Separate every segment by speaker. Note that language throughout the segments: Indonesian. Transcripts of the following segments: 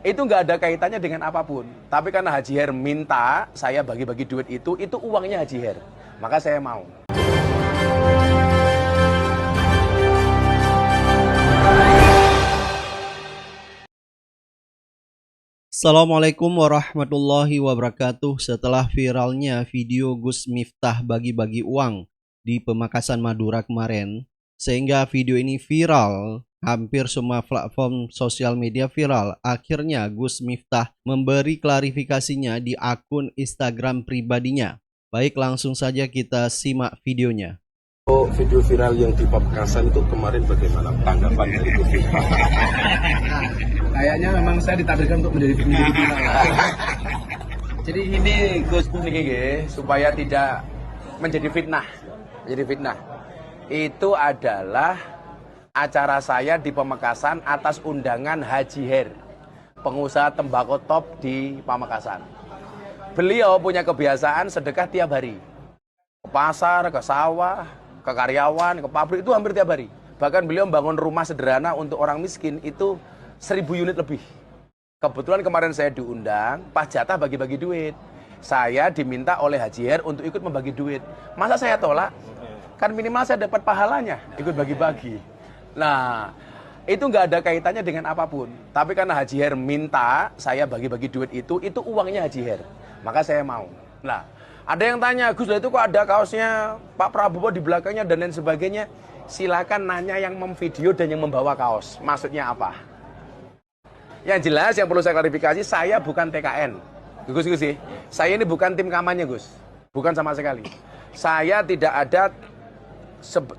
Speaker 1: Itu nggak ada kaitannya dengan apapun. Tapi karena Haji Her minta saya bagi-bagi duit itu uangnya Haji Her. Maka saya mau.
Speaker 2: Assalamualaikum warahmatullahi wabarakatuh. Setelah viralnya video Gus Miftah bagi-bagi uang di Pemakasan Madura kemarin, sehingga video ini viral, hampir semua platform sosial media viral. Akhirnya Gus Miftah memberi klarifikasinya di akun Instagram pribadinya. Baik, langsung saja kita simak videonya.
Speaker 3: Video viral yang di Pamekasan itu kemarin bagaimana tanggapan dari Gus Miftah?
Speaker 1: Kayaknya memang saya ditakdirkan untuk menjadi viral. Jadi ini Gus ini supaya tidak menjadi fitnah. Itu adalah acara saya di Pamekasan atas undangan Haji Her, pengusaha tembakau top di Pamekasan. Beliau punya kebiasaan sedekah tiap hari. Ke pasar, ke sawah, ke karyawan, ke pabrik itu hampir tiap hari. Bahkan beliau membangun rumah sederhana untuk orang miskin itu 1000 unit lebih. Kebetulan kemarin saya diundang, pas jatah bagi-bagi duit. Saya diminta oleh Haji Her untuk ikut membagi duit. Masa saya tolak? Kan minimal saya dapat pahalanya, ikut bagi-bagi. Nah, itu nggak ada kaitannya dengan apapun. Tapi karena Haji Her minta saya bagi-bagi duit itu uangnya Haji Her. Maka saya mau. Nah, ada yang tanya, Gus, itu kok ada kaosnya Pak Prabowo di belakangnya dan lain sebagainya. Silakan nanya yang memvideo dan yang membawa kaos. Maksudnya apa? Yang jelas yang perlu saya klarifikasi, saya bukan TKN. Gus, saya ini bukan tim kampanye, Gus. Bukan sama sekali. Saya tidak ada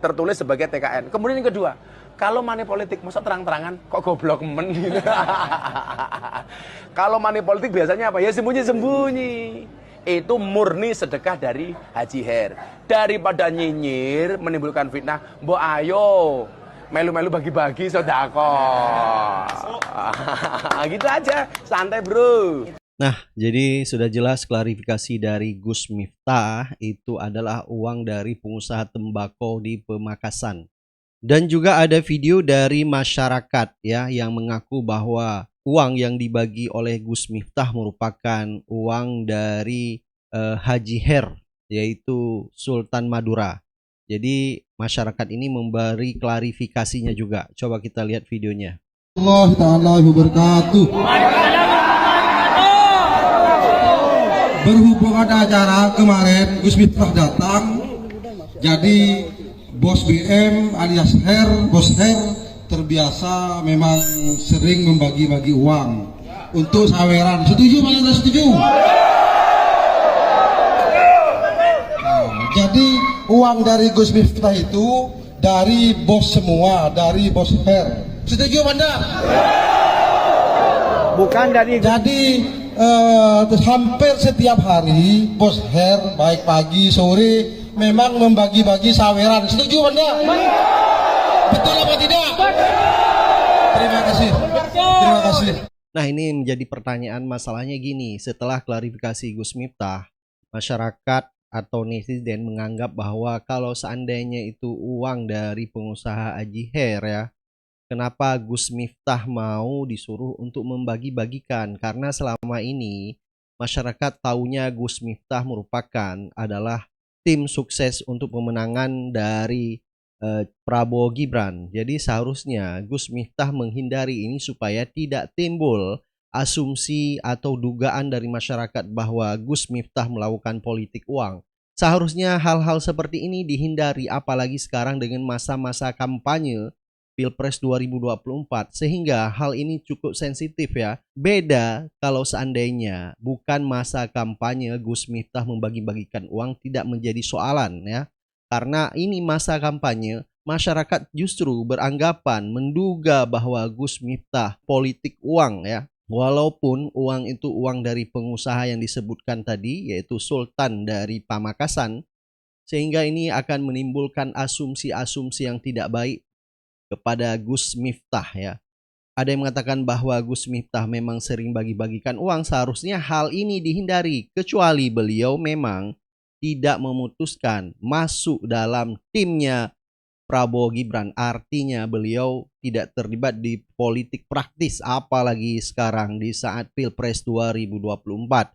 Speaker 1: tertulis sebagai TKN. Kemudian yang kedua, kalau money politik, masa terang-terangan kok goblok men gitu. Kalau money politik biasanya apa? Ya sembunyi-sembunyi. Itu murni sedekah dari Haji Her. Daripada nyinyir, menimbulkan fitnah, mbok ayo melu-melu bagi-bagi sedekah. Gitu aja, santai bro.
Speaker 2: Nah, jadi sudah jelas klarifikasi dari Gus Miftah itu adalah uang dari pengusaha tembakau di Pemakasan. Dan juga ada video dari masyarakat ya yang mengaku bahwa uang yang dibagi oleh Gus Miftah merupakan uang dari Haji Her, yaitu Sultan Madura. Jadi masyarakat ini memberi klarifikasinya juga. Coba kita lihat videonya.
Speaker 4: Allah Ta'ala wabarakatuh. Berhubung ada acara kemarin Gus Miftah datang, jadi bos BM alias bos Her terbiasa memang sering membagi-bagi uang untuk saweran. Setuju Pak? Setuju? Jadi uang dari Gus Miftah itu dari bos semua, dari bos Her. Setuju Anda?
Speaker 5: Bukan dari.
Speaker 4: Jadi hampir setiap hari bos Her baik pagi sore memang membagi-bagi saweran. Setuju Anda? Betul apa tidak? Terima kasih. Terima kasih.
Speaker 2: Nah, ini menjadi pertanyaan, masalahnya gini, setelah klarifikasi Gus Miftah, masyarakat atau netizen menganggap bahwa kalau seandainya itu uang dari pengusaha Haji Her ya, kenapa Gus Miftah mau disuruh untuk membagi-bagikan? Karena selama ini masyarakat taunya Gus Miftah merupakan adalah tim sukses untuk pemenangan dari Prabowo Gibran. Jadi seharusnya Gus Miftah menghindari ini supaya tidak timbul asumsi atau dugaan dari masyarakat bahwa Gus Miftah melakukan politik uang. Seharusnya hal-hal seperti ini dihindari, apalagi sekarang dengan masa-masa kampanye Pilpres 2024, sehingga hal ini cukup sensitif ya. Beda kalau seandainya bukan masa kampanye, Gus Miftah membagi-bagikan uang tidak menjadi soalan ya. Karena ini masa kampanye, masyarakat justru beranggapan menduga bahwa Gus Miftah politik uang ya. Walaupun uang itu uang dari pengusaha yang disebutkan tadi, yaitu Sultan dari Pamekasan, sehingga ini akan menimbulkan asumsi-asumsi yang tidak baik kepada Gus Miftah ya. Ada yang mengatakan bahwa Gus Miftah memang sering bagi-bagikan uang, seharusnya hal ini dihindari, kecuali beliau memang tidak memutuskan masuk dalam timnya Prabowo Gibran. Artinya beliau tidak terlibat di politik praktis, apalagi sekarang di saat Pilpres 2024.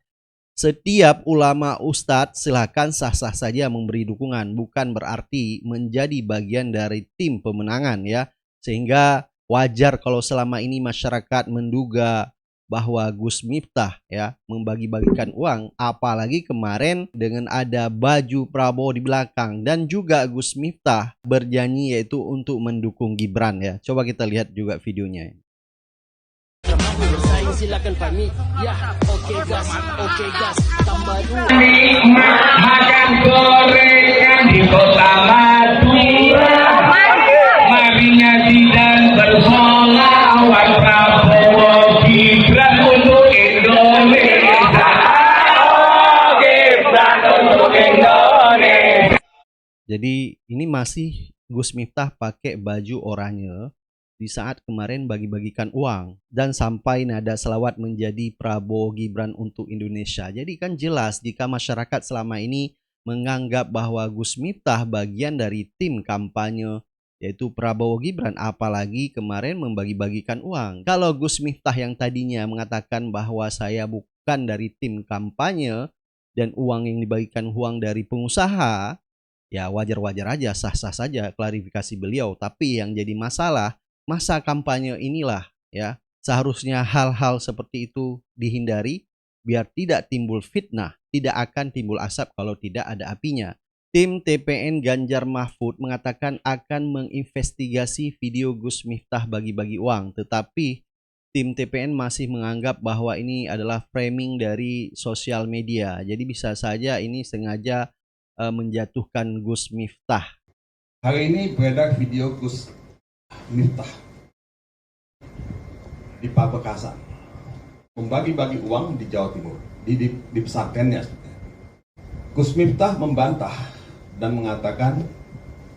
Speaker 2: Setiap ulama ustadz silakan sah-sah saja memberi dukungan, bukan berarti menjadi bagian dari tim pemenangan ya. Sehingga wajar kalau selama ini masyarakat menduga bahwa Gus Miftah ya membagi-bagikan uang, apalagi kemarin dengan ada baju Prabowo di belakang, dan juga Gus Miftah berjanji yaitu untuk mendukung Gibran ya. Coba kita lihat juga videonya.
Speaker 5: Bersaing silakan Fahmi. Ya, oke gas, tambah dua.
Speaker 6: Nikmat makan gorengan di kota Madura. Marinya Zidan bersolawat Prabowo Gibran untuk Indonesia. Gibran untuk Indonesia.
Speaker 2: Jadi ini masih Gus Miftah pakai baju oranye di saat kemarin bagi-bagikan uang, dan sampai nada selawat menjadi Prabowo Gibran untuk Indonesia. Jadi kan jelas jika masyarakat selama ini menganggap bahwa Gus Miftah bagian dari tim kampanye yaitu Prabowo Gibran, apalagi kemarin membagi-bagikan uang. Kalau Gus Miftah yang tadinya mengatakan bahwa saya bukan dari tim kampanye dan uang yang dibagikan uang dari pengusaha, ya wajar-wajar aja, sah-sah saja klarifikasi beliau. Tapi yang jadi masalah, masa kampanye inilah ya seharusnya hal-hal seperti itu dihindari biar tidak timbul fitnah. Tidak akan timbul asap kalau tidak ada apinya. Tim TPN Ganjar Mahfud mengatakan akan menginvestigasi video Gus Miftah bagi-bagi uang, tetapi tim TPN masih menganggap bahwa ini adalah framing dari sosial media. Jadi bisa saja ini sengaja menjatuhkan Gus Miftah.
Speaker 3: Hari ini beredar video Gus Miftah di Pamekasan membagi-bagi uang di Jawa Timur, di pesantrennya. Gus Miftah membantah dan mengatakan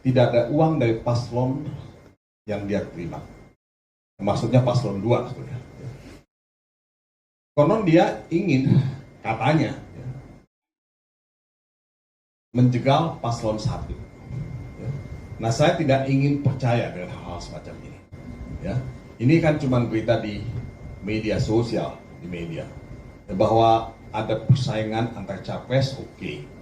Speaker 3: tidak ada uang dari paslon yang dia terima. Maksudnya paslon 2 sebenarnya. Konon dia ingin, katanya, menjegal paslon 1. Nah, saya tidak ingin percaya dengan hal-hal semacam ini. Ya, ini kan cuma berita di media sosial, bahwa ada persaingan antar capres, oke.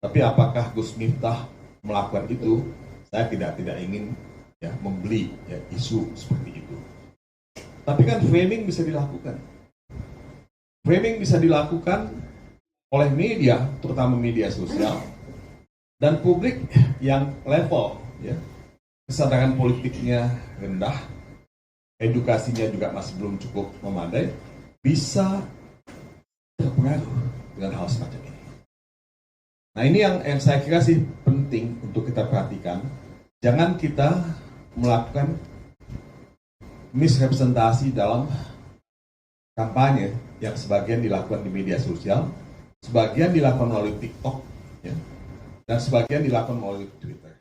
Speaker 3: Tapi apakah Gus Miftah melakukan itu? Saya tidak ingin ya membeli ya, isu seperti itu. Tapi kan framing bisa dilakukan. Framing bisa dilakukan oleh media, terutama media sosial, dan publik yang level ya, kesadaran politiknya rendah, edukasinya juga masih belum cukup memadai, bisa terpengaruh dengan hal semacam ini. Nah, ini yang saya kira sih penting untuk kita perhatikan. Jangan kita melakukan misrepresentasi dalam kampanye yang sebagian dilakukan di media sosial, sebagian dilakukan melalui TikTok, ya, dan sebagian dilakukan melalui Twitter.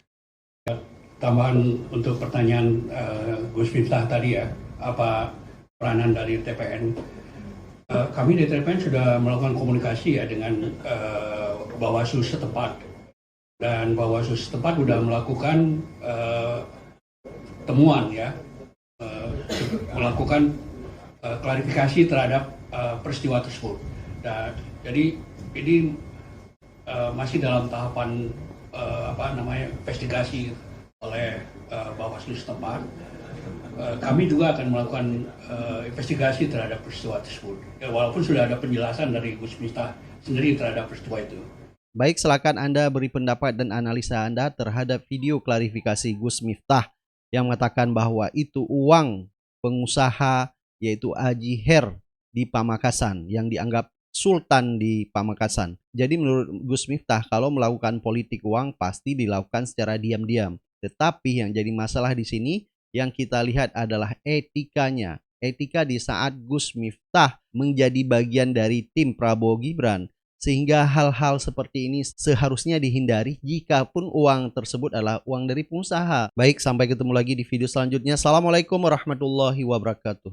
Speaker 7: Tambahan untuk pertanyaan Gus Miftah tadi ya, apa peranan dari TPN? Kami di TPN sudah melakukan komunikasi ya dengan Bawaslu setempat, dan Bawaslu setempat sudah melakukan temuan ya, melakukan klarifikasi terhadap peristiwa tersebut. Dan jadi ini masih dalam tahapan investigasi oleh Bawaslu setempat. Kami juga akan melakukan investigasi terhadap peristiwa tersebut. Ya, walaupun sudah ada penjelasan dari Gus Miftah sendiri terhadap peristiwa itu.
Speaker 2: Baik, silakan Anda beri pendapat dan analisa Anda terhadap video klarifikasi Gus Miftah yang mengatakan bahwa itu uang pengusaha yaitu Haji Her di Pamekasan yang dianggap sultan di Pamekasan. Jadi menurut Gus Miftah, kalau melakukan politik uang pasti dilakukan secara diam-diam. Tetapi yang jadi masalah di sini yang kita lihat adalah etikanya. Etika di saat Gus Miftah menjadi bagian dari tim Prabowo Gibran. Sehingga hal-hal seperti ini seharusnya dihindari jikapun uang tersebut adalah uang dari pengusaha. Baik, sampai ketemu lagi di video selanjutnya. Assalamualaikum warahmatullahi wabarakatuh.